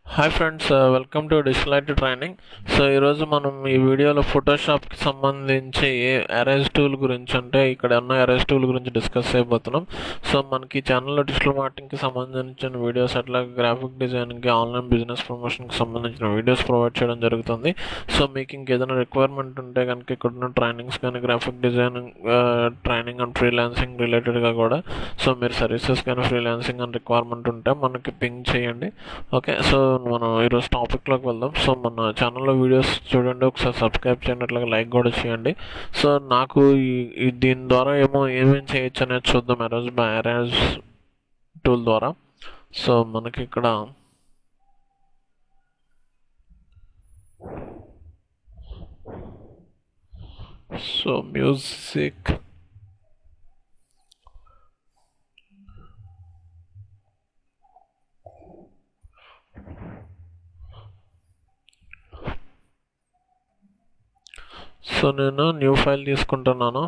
Hi friends, welcome to digital training. So ఈరోజు మనం ఈ వీడియోలో ఫోటోషాప్కి సంబంధించి అరేజ్ టూల్ గురించి, అంటే ఇక్కడ ఉన్న అరేజ్ టూల్ గురించి డిస్కస్ చేయబోతున్నాం. సో మనకి ఛానల్లో డిజిటల్ మార్కెటింగ్కి సంబంధించిన వీడియోస్, అట్లా గ్రాఫిక్ డిజైనింగ్కి, ఆన్లైన్ బిజినెస్ ప్రమోషన్కి సంబంధించిన వీడియోస్ ప్రొవైడ్ చేయడం జరుగుతుంది. సో మీకు ఇంకేదైనా రిక్వైర్మెంట్ ఉంటే కనుక ఇక్కడ ఉన్న ట్రైనింగ్స్ కానీ, graphic designing training and freelancing రిలేటెడ్గా కూడా, సో మీరు సర్వీసెస్ కానీ ఫ్రీలాన్సింగ్ అని రిక్వైర్మెంట్ ఉంటే మనకి పింగ్ చేయండి. ఓకే, సో మనం ఈరోజు టాపిక్లోకి వెళ్దాం. సో మన ఛానల్లో వీడియోస్ చూడండి, ఒకసారి సబ్స్క్రైబ్ చేయండి, అట్లాగే లైక్ కూడా చేయండి. సో నాకు దీని ద్వారా ఏమేమి చేయొచ్చు అనేది చూద్దాం అరేజ్ టూల్ ద్వారా. సో మనకి ఇక్కడ మ్యూజిక్, సో నేను న్యూ ఫైల్ తీసుకుంటున్నాను.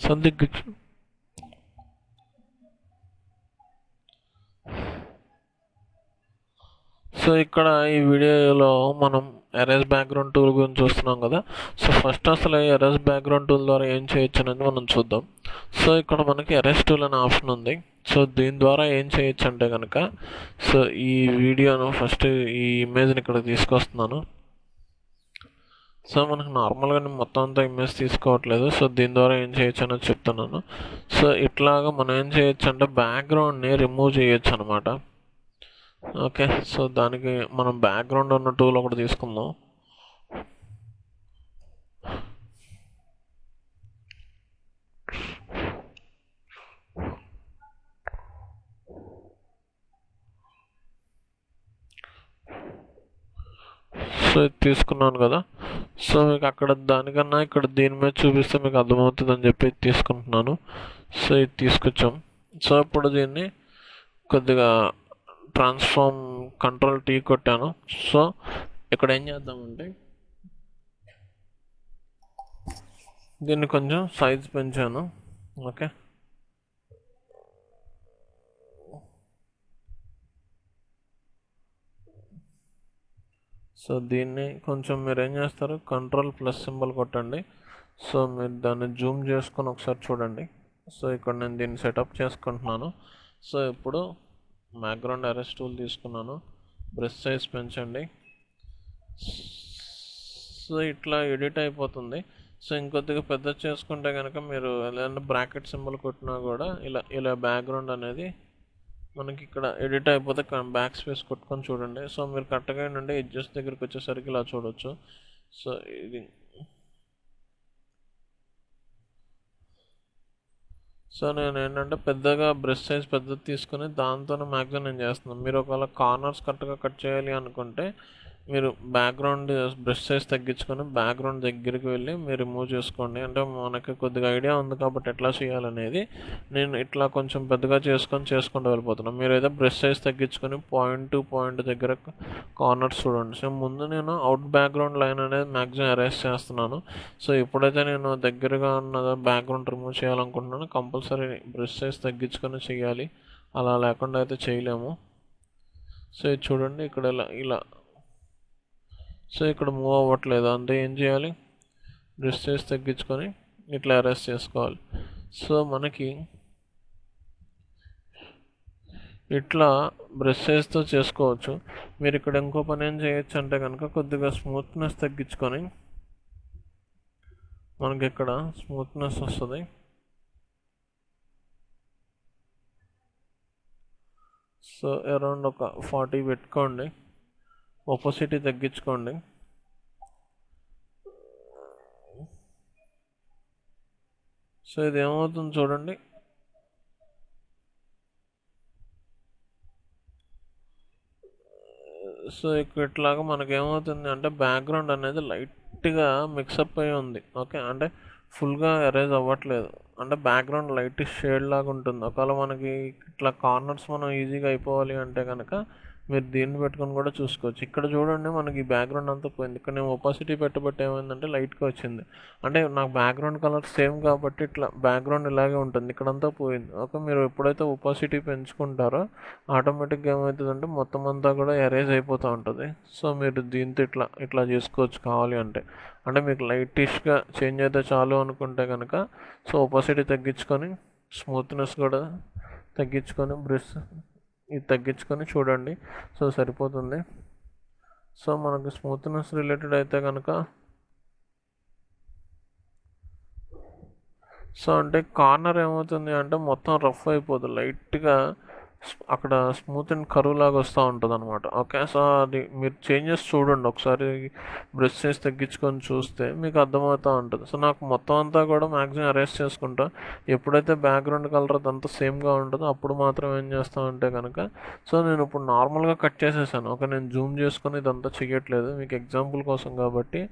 సందిగ్గు సో ఇక్కడ ఈ వీడియోలో మనం ఎరేజ్ బ్యాక్గ్రౌండ్ టూల్ గురించి చూస్తున్నాం కదా. సో ఫస్ట్ అసలు ఎరేజ్ బ్యాక్గ్రౌండ్ టూల్ ద్వారా ఏం చేయొచ్చు అనేది మనం చూద్దాం. సో ఇక్కడ మనకి ఎరేజ్ టూల్ అనే ఆప్షన్ ఉంది. సో దీని ద్వారా ఏం చేయొచ్చు అంటే కనుక, సో ఈ వీడియోను ఫస్ట్ ఈ ఇమేజ్ని ఇక్కడ తీసుకొస్తున్నాను. సో మనకు నార్మల్గా నేను మొత్తం అంతా ఇమేజ్ తీసుకోవట్లేదు. సో దీని ద్వారా ఏం చేయొచ్చు అనేది చెప్తున్నాను. సో ఇట్లాగా మనం ఏం చేయొచ్చు అంటే బ్యాక్గ్రౌండ్ని రిమూవ్ చేయొచ్చు అనమాట. ఓకే, సో దానికి మనం బ్యాక్గ్రౌండ్ ఉన్న టూల్ ఒకటి తీసుకుందాం. సో ఇది తీసుకున్నాను కదా. సో మీకు అక్కడ దానికన్నా ఇక్కడ దీని మీద చూపిస్తే మీకు అర్థమవుతుంది అని చెప్పి ఇది తీసుకుంటున్నాను. సో ఇది తీసుకొచ్చాం. సో ఇప్పుడు దీన్ని కొద్దిగా ట్రాన్స్ఫార్మ్ కంట్రోల్ టీ కొట్టాను. సో ఇక్కడ ఏం చేద్దామంటే దీన్ని కొంచెం సైజ్ పెంచాను. ఓకే, సో దీన్ని కొంచెం మీరు ఏం చేస్తారు, కంట్రోల్ ప్లస్ సింబల్ కొట్టండి. సో మీరు దాన్ని జూమ్ చేసుకొని ఒకసారి చూడండి. సో ఇక్కడ నేను దీన్ని సెటప్ చేసుకుంటున్నాను. సో ఇప్పుడు బ్యాక్గ్రౌండ్ అరెస్ట్ టూల్ తీసుకున్నాను, బ్రష్ సైజ్ పెంచండి. సో ఇట్లా ఎడిట్ అయిపోతుంది. సో ఇంకొద్దిగా పెద్ద చేసుకుంటే కనుక మీరు ఏదైనా బ్రాకెట్ సింబల్ కొట్టినా కూడా ఇలా బ్యాక్గ్రౌండ్ అనేది మనకి ఇక్కడ ఎడిట్ అయిపోతే బ్యాక్ స్పేస్ కొట్టుకొని చూడండి. సో మీరు కరెక్ట్గా ఏంటంటే ఎడ్జెస్ దగ్గరికి వచ్చేసరికి ఇలా చూడవచ్చు. సో ఇది సో నేను ఏంటంటే పెద్దగా బ్రష్ సైజ్ పెద్దది తీసుకుని దాంతోనే మ్యాక్సిమం నేను చేస్తున్నాను. మీరు ఒకవేళ కార్నర్స్ కరెక్ట్గా కట్ చేయాలి అనుకుంటే మీరు బ్యాక్గ్రౌండ్ బ్రష్ సైజ్ తగ్గించుకొని బ్యాక్గ్రౌండ్ దగ్గరికి వెళ్ళి మీరు రిమూవ్ చేసుకోండి. అంటే మనకి కొద్దిగా ఐడియా ఉంది కాబట్టి ఎట్లా చేయాలనేది. నేను ఇట్లా కొంచెం పెద్దగా చేసుకుంటూ వెళ్ళిపోతున్నాను. మీరు ఏదో బ్రష్ సైజ్ తగ్గించుకొని పాయింట్ టు పాయింట్ దగ్గర కార్నర్స్ చూడండి. సో ముందు నేను అవుట్ బ్యాక్గ్రౌండ్ లైన్ అనేది మ్యాక్సిమం ఎరేస్ చేస్తున్నాను. సో ఎప్పుడైతే నేను దగ్గరగా ఉన్న బ్యాక్గ్రౌండ్ రిమూవ్ చేయాలనుకుంటున్నాను కంపల్సరీ బ్రష్ సైజ్ తగ్గించుకొని చేయాలి. అలా లేకుండా అయితే చేయలేము. సో ఇది చూడండి ఇక్కడ ఇలా సో ఇక్కడ మూవ్ అవ్వట్లేదు, అంటే ఏం చేయాలి, బ్రష్ సైజ్ తగ్గించుకొని ఇట్లా అరెస్ట్ చేసుకోవాలి. సో మనకి ఇట్లా బ్రష్ సైజ్తో చేసుకోవచ్చు. మీరు ఇక్కడ ఇంకో పని ఏం చేయొచ్చు అంటే కనుక కొద్దిగా స్మూత్నెస్ తగ్గించుకొని మనకి ఇక్కడ స్మూత్నెస్ వస్తుంది. సో అరౌండ్ ఒక 40 పెట్టుకోండి, ఒపోసిటీ తగ్గించుకోండి. సో ఇది ఏమవుతుంది చూడండి. సో ఇక్కడ ఇట్లాగా మనకి ఏమవుతుంది అంటే బ్యాక్గ్రౌండ్ అనేది లైట్గా మిక్సప్ అయి ఉంది. ఓకే, అంటే ఫుల్గా ఎరేజ్ అవ్వట్లేదు. అంటే బ్యాక్గ్రౌండ్ లైట్ షేడ్ లాగా ఉంటుంది. ఒకవేళ మనకి ఇట్లా కార్నర్స్ మనం ఈజీగా అయిపోవాలి అంటే కనుక మీరు దీన్ని పెట్టుకొని కూడా చూసుకోవచ్చు. ఇక్కడ చూడండి మనకి బ్యాక్గ్రౌండ్ అంతా పోయింది. ఇక్కడ నేను ఒపాసిటీ పెట్టబట్టి ఏమైందంటే లైట్గా వచ్చింది. అంటే నాకు బ్యాక్గ్రౌండ్ కలర్ సేమ్ కాబట్టి ఇట్లా బ్యాక్గ్రౌండ్ ఇలాగే ఉంటుంది. ఇక్కడంతా పోయింది. ఓకే, మీరు ఎప్పుడైతే ఒపాసిటీ పెంచుకుంటారో ఆటోమేటిక్గా ఏమవుతుందంటే మొత్తం అంతా కూడా ఎరేజ్ అయిపోతూ ఉంటుంది. సో మీరు దీంతో ఇట్లా ఇట్లా చేసుకోవచ్చు కావాలి అంటే. అంటే మీకు లైటిష్గా చేంజ్ అయితే చాలు అనుకుంటే కనుక సో ఒపాసిటీ తగ్గించుకొని స్మూత్నెస్ కూడా తగ్గించుకొని బ్రష్ ఇది తగ్గించుకొని చూడండి. సో సరిపోతుంది. సో మనకు స్మూత్నెస్ రిలేటెడ్ అయితే కనుక సో అంటే కార్నర్ ఏమవుతుంది అంటే మొత్తం రఫ్ అయిపోతుంది. లైట్గా అక్కడ స్మూత్ అండ్ కరువు లాగా వస్తూ ఉంటుంది అనమాట. ఓకే, సో అది మీరు చేంజెస్ చూడండి ఒకసారి. బ్రష్ చేసి తగ్గించుకొని చూస్తే మీకు అర్థమవుతూ ఉంటుంది. సో నాకు మొత్తం అంతా కూడా మ్యాక్సిమం అరేంజ్ చేసుకుంటా. ఎప్పుడైతే బ్యాక్గ్రౌండ్ కలర్ అదంతా సేమ్గా ఉంటుందో అప్పుడు మాత్రం ఏం చేస్తామంటే కనుక సో నేను ఇప్పుడు నార్మల్గా కట్ చేసేసాను. ఓకే, నేను జూమ్ చేసుకొని ఇదంతా చేయట్లేదు, మీకు ఎగ్జాంపుల్ కోసం కాబట్టి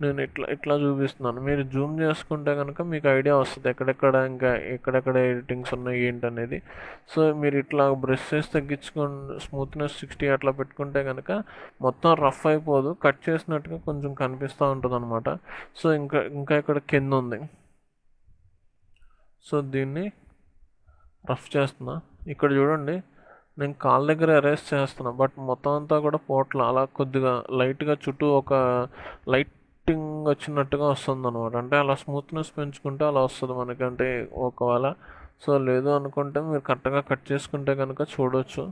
నేను ఇట్లా ఇట్లా చూపిస్తున్నాను. మీరు జూమ్ చేసుకుంటే కనుక మీకు ఐడియా వస్తుంది ఎక్కడెక్కడ ఇంకా ఎక్కడెక్కడ ఎడిటింగ్స్ ఉన్నాయి ఏంటనేది. సో మీరు ఇట్లా బ్రష్ చేసి తగ్గించుకొని స్మూత్నెస్ 60 అట్లా పెట్టుకుంటే కనుక మొత్తం రఫ్ అయిపోదు, కట్ చేసినట్టుగా కొంచెం కనిపిస్తూ ఉంటుంది అనమాట. సో ఇంకా ఇంకా ఇక్కడ కింద ఉంది. సో దీన్ని రఫ్ చేస్తున్నా. ఇక్కడ చూడండి నేను కాళ్ళ దగ్గర అరేస్ట్ చేస్తున్నా, బట్ మొత్తం అంతా కూడా పోట్ల అలా కొద్దిగా లైట్గా చుట్టూ ఒక లైటింగ్ వచ్చినట్టుగా వస్తుంది అనమాట. అంటే అలా స్మూత్నెస్ పెంచుకుంటే అలా వస్తుంది మనకంటే. ఒకవేళ సో లేదు అనుకుంటే మీరు కరెక్ట్గా కట్ చేసుకుంటే కనుక చూడవచ్చు.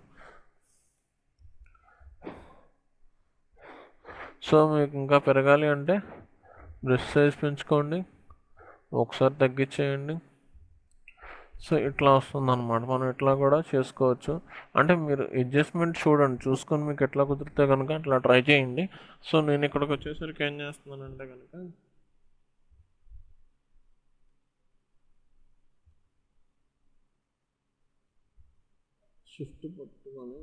సో మీకు ఇంకా పెరగాలి అంటే బ్రష్ సైజ్ పెంచుకోండి, ఒకసారి తగ్గించేయండి. సో ఇట్లా వస్తుంది అనమాట. మనం ఇట్లా కూడా చేసుకోవచ్చు. అంటే మీరు అడ్జస్ట్మెంట్ చూడండి, చూసుకొని మీకు ఎట్లా కుదిరితే కనుక అట్లా ట్రై చేయండి. సో నేను ఇక్కడికి వచ్చేసరికి ఏం చేస్తున్నానంటే కనుక షిఫ్ట్ పట్టుకొని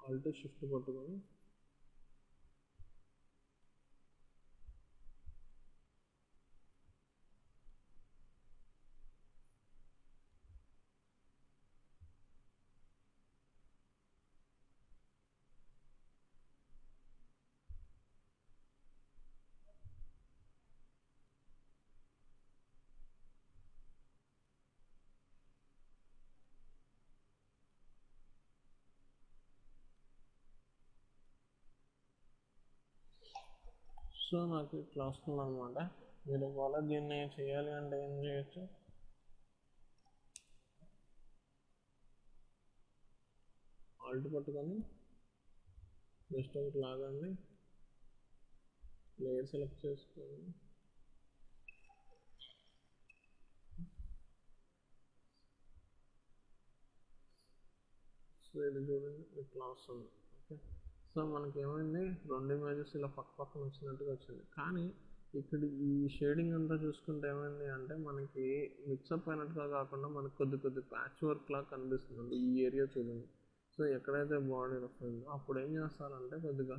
ఆల్ట్ షిఫ్ట్ పట్టుకొని సో నాకు ఇట్లా వస్తుంది అనమాట. మీరు ఒకవేళ దీన్ని చేయాలి అంటే ఏం చేయొచ్చు, ఆల్ట్ పట్టుకొని జస్ట్ ఒకటి లాగండి, లేయర్ సెలెక్ట్ చేసుకొని సో ఇది చూడండి ఇట్లా వస్తుంది. ఓకే, సో మనకి ఏమైంది, రెండు ఇమేజెస్ ఇలా పక్క పక్కన వచ్చినట్టుగా వచ్చింది. కానీ ఇక్కడ ఈ షేడింగ్ అంతా చూసుకుంటే ఏమైంది అంటే మనకి మిక్సప్ అయినట్టుగా కాకుండా మనకి కొద్ది కొద్ది ప్యాచ్ వర్క్ లాగా కనిపిస్తుంది ఈ ఏరియా చూడండి. సో ఎక్కడైతే బాడీ రఫ్ అయిందో అప్పుడు ఏం చేస్తారంటే కొద్దిగా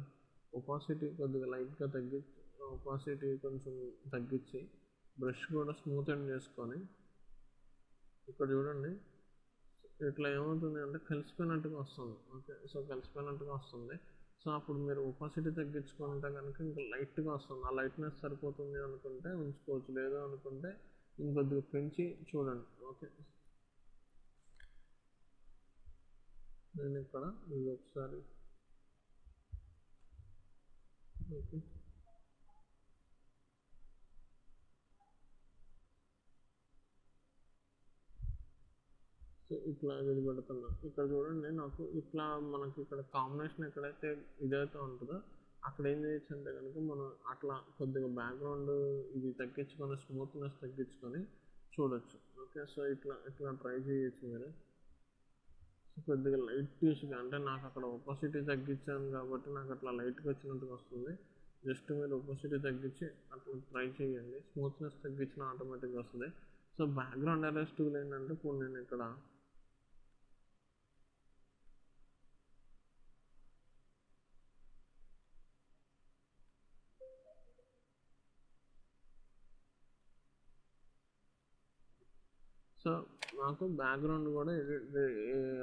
ఒపాసిటీ కొద్దిగా లైట్గా తగ్గించి ఒపాసిటీ కొంచెం తగ్గించి బ్రష్ కూడా స్మూత్ అండ్ చేసుకొని ఇక్కడ చూడండి ఇట్లా ఏమవుతుంది అంటే కలిసిపోయినట్టుగా వస్తుంది. ఓకే, సో కలిసిపోయినట్టుగా వస్తుంది. సో అప్పుడు మీరు ఒపాసిటీ తగ్గించుకుంటే కనుక ఇంకా లైట్గా వస్తుంది. ఆ లైట్నెస్ సరిపోతుంది అనుకుంటే ఉంచుకోవచ్చు, లేదు అనుకుంటే ఇంకొద్దిగా పెంచి చూడండి. ఓకే, నేను ఇక్కడ ఇది ఒకసారి ఓకే సో ఇట్లా ఇది పెడుతున్నా. ఇక్కడ చూడండి నాకు ఇట్లా మనకి ఇక్కడ కాంబినేషన్ ఎక్కడైతే ఇదైతే ఉంటుందో అక్కడ ఏం చేయొచ్చు అంటే కనుక మనం అట్లా కొద్దిగా బ్యాక్గ్రౌండ్ ఇది తగ్గించుకొని స్మూత్నెస్ తగ్గించుకొని చూడొచ్చు. ఓకే, సో ఇట్లా ఇట్లా ట్రై చేయొచ్చు మీరు. సో కొద్దిగా లైట్ తీసుగా అంటే నాకు అక్కడ ఒపాసిటీ తగ్గించాను కాబట్టి నాకు అట్లా లైట్గా వచ్చినట్టుగా వస్తుంది. జస్ట్ మీరు ఒపాసిటీ తగ్గించి అట్లా ట్రై చేయండి, స్మూత్నెస్ తగ్గించిన ఆటోమేటిక్గా వస్తుంది. సో బ్యాక్గ్రౌండ్ అరెస్ట్ టూల్ ఏంటంటే ఇప్పుడు నేను ఇక్కడ సో నాకు బ్యాక్గ్రౌండ్ కూడా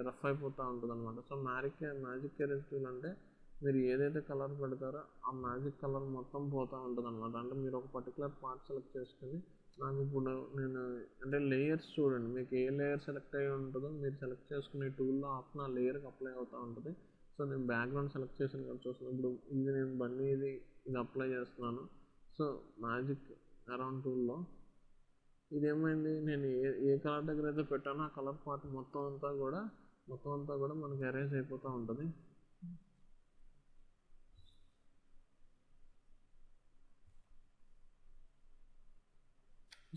రఫ్ అయిపోతూ ఉంటుంది అనమాట. సో మ్యాజిక్ ఎరేజ్ టూల్ అంటే మీరు ఏదైతే కలర్ పెడతారో ఆ మ్యాజిక్ కలర్ మొత్తం పోతూ ఉంటుంది అనమాట. అంటే మీరు ఒక పర్టికులర్ పార్ట్ సెలెక్ట్ చేసుకొని నాకు ఇప్పుడు నేను అంటే లేయర్స్ చూడండి, మీకు ఏ లేయర్ సెలెక్ట్ అయ్యి ఉంటుందో మీరు సెలెక్ట్ చేసుకునే టూల్లో ఆప్షన్ ఆ లేయర్కి అప్లై అవుతూ ఉంటుంది. సో నేను బ్యాక్గ్రౌండ్ సెలెక్ట్ చేసిన కదా చూస్తున్నాను. ఇప్పుడు ఇది నేను బన్నీ ఇది అప్లై చేస్తున్నాను. సో మ్యాజిక్ అరౌండ్ టూల్లో ఇదేమైంది, నేను ఏ కలర్ దగ్గర అయితే పెట్టానో ఆ కలర్ పార్ట్ మొత్తం అంతా కూడా మనకి ఎరేజ్ అయిపోతూ ఉంటుంది.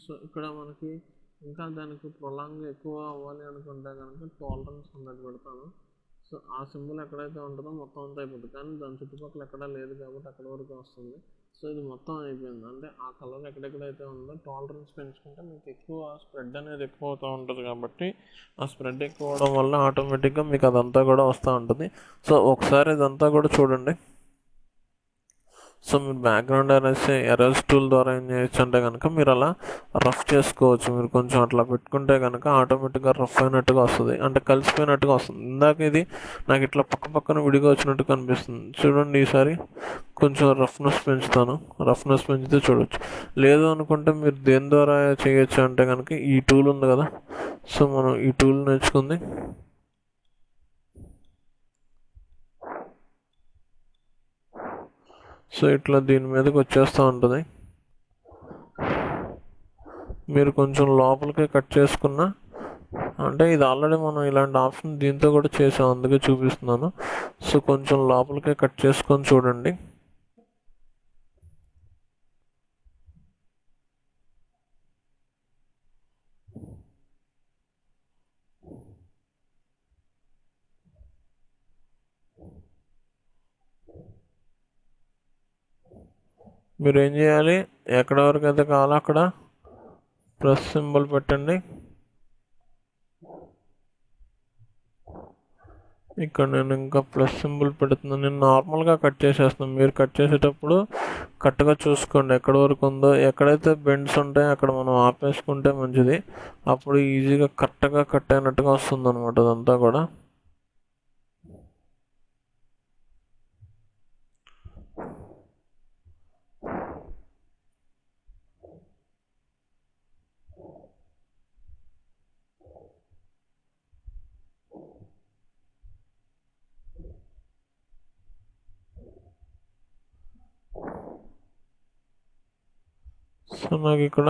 సో ఇక్కడ మనకి ఇంకా దానికి ప్రొలాంగ్ ఎక్కువ అవ్వాలి అనుకుంటే కనుక టాలరెన్స్ 100 పెడతాను. సో ఆ సింబల్ ఎక్కడైతే ఉంటుందో మొత్తం అంతా అయిపోతుంది, కానీ దాని చుట్టుపక్కల ఎక్కడా లేదు కాబట్టి అక్కడ వరకు వస్తుంది. సో ఇది మొత్తం అయిపోయింది. అంటే ఆ కలర్ ఎక్కడెక్కడైతే ఉందో టాలరెన్స్ పెంచుకుంటే మీకు ఎక్కువ స్ప్రెడ్ అనేది ఎక్కువ అవుతూ ఉంటుంది కాబట్టి ఆ స్ప్రెడ్ ఎక్కువ అవడం వల్ల ఆటోమేటిక్గా మీకు అదంతా కూడా వస్తూ ఉంటుంది. సో ఒకసారి ఇదంతా కూడా చూడండి. సో మీరు బ్యాక్గ్రౌండ్ ఎరేజ్ టూల్ ద్వారా ఏం చేయొచ్చు అంటే కనుక మీరు అలా రఫ్ చేసుకోవచ్చు. మీరు కొంచెం అట్లా పెట్టుకుంటే కనుక ఆటోమేటిక్గా రఫ్ అయినట్టుగా వస్తుంది, అంటే కలిసిపోయినట్టుగా వస్తుంది. ఇందాక ఇది నాకు ఇట్లా పక్కన విడిగా వచ్చినట్టు కనిపిస్తుంది చూడండి. ఈసారి కొంచెం రఫ్నెస్ పెంచుతాను, రఫ్నెస్ పెంచితే చూడొచ్చు. లేదు అనుకుంటే మీరు దేని ద్వారా చేయొచ్చు అంటే కనుక ఈ టూల్ ఉంది కదా, సో మనం ఈ టూల్ నేర్చుకుంది సో ఇట్లా దీని మీదకి వచ్చేస్తూ ఉంటుంది. మీరు కొంచెం లోపలికి కట్ చేసుకున్న అంటే ఇది ఆల్రెడీ మనం ఇలాంటి ఆప్షన్ దీంతో కూడా చేసాం, అందుకే చూపిస్తున్నాను. సో కొంచెం లోపలికి కట్ చేసుకొని చూడండి. మీరు ఏం చేయాలి, ఎక్కడ వరకు అయితే కావాలో అక్కడ ప్లస్ సింబల్ పెట్టండి. ఇక్కడ నేను ఇంకా ప్లస్ సింబల్ పెడుతున్నాను. నేను నార్మల్గా కట్ చేసేస్తున్నాను. మీరు కట్ చేసేటప్పుడు కరెక్ట్గా చూసుకోండి ఎక్కడ వరకు ఉందో. ఎక్కడైతే బెండ్స్ ఉంటాయో అక్కడ మనం ఆపేసుకుంటే మంచిది. అప్పుడు ఈజీగా కరెక్ట్గా కట్ అయినట్టుగా వస్తుంది అనమాట అదంతా కూడా. సో నాకు ఇక్కడ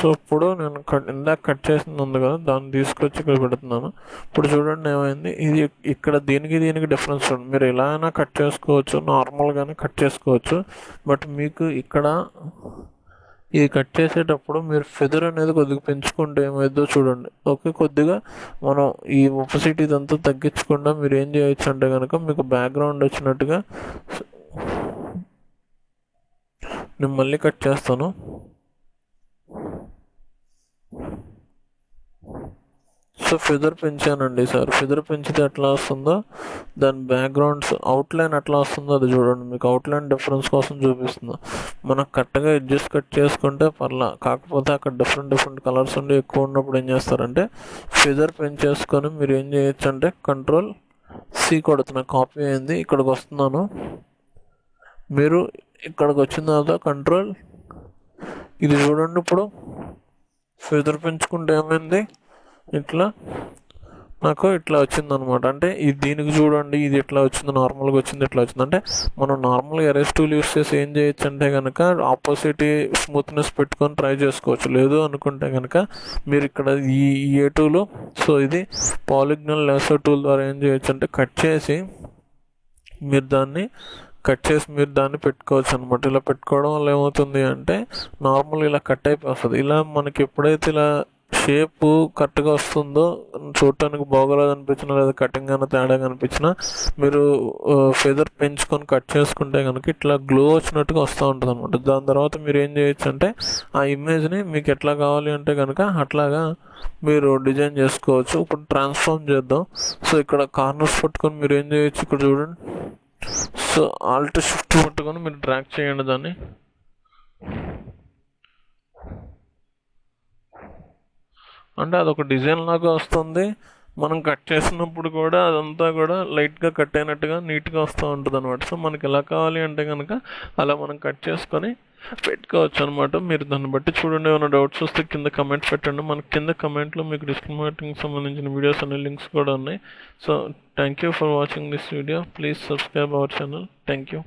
సో ఇప్పుడు నేను ఇందాక కట్ చేసింది ఉంది కదా, దాన్ని తీసుకొచ్చి ఇక్కడ పెడుతున్నాను. ఇప్పుడు చూడండి ఏమైంది, ఇది ఇక్కడ దీనికి డిఫరెన్స్ చూడండి. మీరు ఎలా అయినా కట్ చేసుకోవచ్చు, నార్మల్గానే కట్ చేసుకోవచ్చు. బట్ మీకు ఇక్కడ ఇది కట్ చేసేటప్పుడు మీరు ఫెదర్ అనేది కొద్దిగా పెంచుకుంటే ఏమైందో చూడండి. ఓకే, కొద్దిగా మనం ఈ ఒపోసిటీ ఇదంతా తగ్గించకుండా మీరు ఏం చేయొచ్చు అంటే కనుక మీకు బ్యాక్గ్రౌండ్ వచ్చినట్టుగా నేను మళ్ళీ కట్ చేస్తాను. సో ఫెదర్ పెంచానండి సార్. ఫెదర్ పెంచితే ఎట్లా వస్తుందో, దాని బ్యాక్గ్రౌండ్స్ అవుట్లైన్ ఎట్లా వస్తుందో అది చూడండి. మీకు అవుట్లైన్ డిఫరెన్స్ కోసం చూపిస్తుంది. మనం కరెక్ట్గా ఎడ్జెస్ కట్ చేసుకుంటే పర్లా. కాకపోతే అక్కడ డిఫరెంట్ కలర్స్ ఉండి ఎక్కువ ఉన్నప్పుడు ఏం చేస్తారంటే ఫెదర్ పెంచేసుకొని మీరు ఏం చేయొచ్చు అంటే కంట్రోల్ సి కొడుతున్నా, కాపీ అయింది, ఇక్కడికి వస్తున్నాను. మీరు ఇక్కడికి వచ్చిన తర్వాత కంట్రోల్ ఇది చూడండి. ఇప్పుడు ఫెదర్ పెంచుకుంటే ఏమైంది, ఇట్లా నాకు ఇట్లా వచ్చిందనమాట. అంటే ఇది దీనికి చూడండి, ఇది ఇట్లా వచ్చింది, నార్మల్గా వచ్చింది, ఇట్లా వచ్చింది. అంటే మనం నార్మల్గా ఎరేస్ టూల్ యూస్ చేసి ఏం చేయొచ్చు అంటే కనుక ఆపోజిట్ స్మూత్నెస్ పెట్టుకొని ట్రై చేసుకోవచ్చు. లేదు అనుకుంటే కనుక మీరు ఇక్కడ ఈ ఏ టూలు, సో ఇది పాలిగ్నల్ లేసర్ టూల్ ద్వారా ఏం చేయొచ్చు అంటే కట్ చేసి మీరు దాన్ని పెట్టుకోవచ్చు అనమాట. ఇలా పెట్టుకోవడం వల్ల ఏమవుతుంది అంటే నార్మల్ ఇలా కట్ అయిపోతుంది. ఇలా మనకి ఎప్పుడైతే ఇలా షేప్ కరెక్ట్గా వస్తుందో, చూడటానికి బాగోలేదు అనిపించినా లేదా కటింగ్ అయినా తేడా కనిపించినా మీరు ఫెదర్ పెంచుకొని కట్ చేసుకుంటే కనుక ఇట్లా గ్లో వచ్చినట్టుగా వస్తూ ఉంటుంది అనమాట. దాని తర్వాత మీరు ఏం చేయొచ్చు అంటే ఆ ఇమేజ్ని మీకు ఎట్లా కావాలి అంటే కనుక అట్లాగా మీరు డిజైన్ చేసుకోవచ్చు. ఇప్పుడు ట్రాన్స్ఫార్మ్ చేద్దాం. సో ఇక్కడ కార్నర్స్ పట్టుకొని మీరు ఏం చేయొచ్చు, ఇక్కడ చూడండి. సో ఆల్ట్ షిఫ్ట్ పట్టుకొని మీరు డ్రాగ్ చేయండి దాన్ని. అంటే అదొక డిజైన్ లాగా వస్తుంది. మనం కట్ చేసినప్పుడు కూడా అదంతా కూడా లైట్గా కట్ అయినట్టుగా నీట్గా వస్తూ ఉంటుంది అనమాట. సో మనకి ఎలా కావాలి అంటే కనుక అలా మనం కట్ చేసుకొని పెట్టుకోవచ్చు అనమాట. మీరు దాన్ని బట్టి చూడండి. ఏమైనా డౌట్స్ వస్తే కింద కమెంట్స్ పెట్టండి. మనకి కింద కమెంట్లో మీకు డిజిటల్ మార్కెటింగ్ సంబంధించిన వీడియోస్ అనే లింక్స్ కూడా ఉన్నాయి. So thank you for watching this video. Please subscribe our channel. Thank you.